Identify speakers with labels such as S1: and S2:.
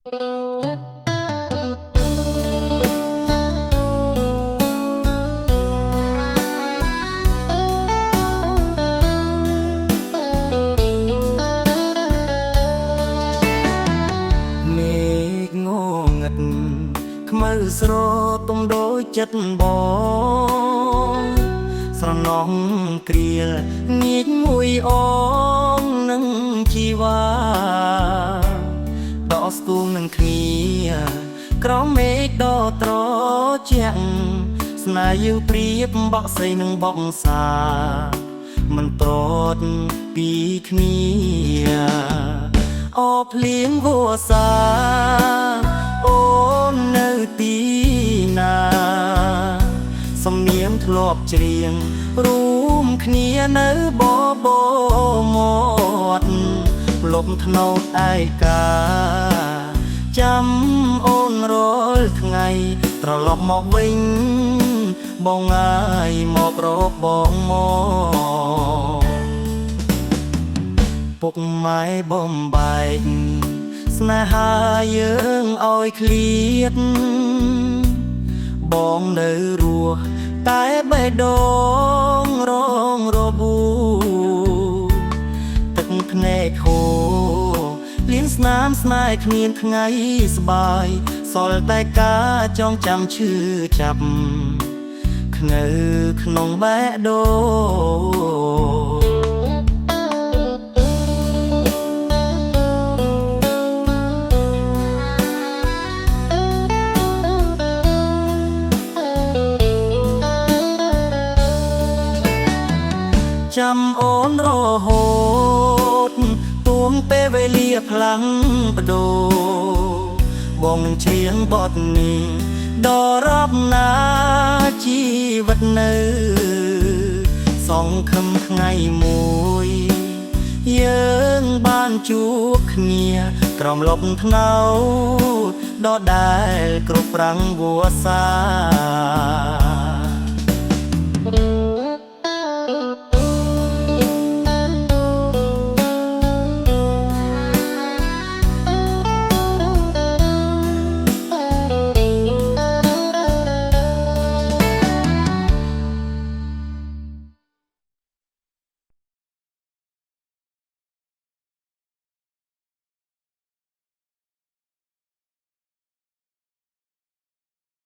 S1: មេឃងងឹតខ្មៅស្រទំដូចចិត្តបងស្រណោះគ្រាលងៀចមួយអងនឹងជីវ៉ាដកស្ទូងនឹងគ្នាក្រោមមេឃដ៏ត្រជាក់ស្នេហ៍យើងព្រៀបបក់សីនឹងបក់សាមិនត្រត់ពីគ្នាអភ្លៀងវស្សាអូននៅទីណាសំនៀងធ្លាប់ច្រៀងរួមគ្នានៅបបមាត់លំថ្នោតឯកាចាំអូនរាល់ថ្ងៃត្រឡប់មកវិញបងងាយមករកបងមកពុកម៉ែបំបែកស្នេហាយើងឲ្យឃ្លាតបងនៅរស់តែបេះដូងរងរបួសទឹកភ្នែកហូរលៀងស្នាមស្នេហ៍គ្មានថ្ងៃស្បាយសល់តែការចងចាំឈឺចាប់នៅក្នុងបេះដូងចាំអូនរហូតទួងពេលវេលាផ្លាំងបដូរបងនឹងច្រៀងបទនេះដល់រាប់ណាជីវិតនៅសង្ឃឹមថ្ងៃមួយយើងបានជួបគ្នាក្រោមលប់ថ្នោតដដែលគ្រប់ប្រាំងវស្សា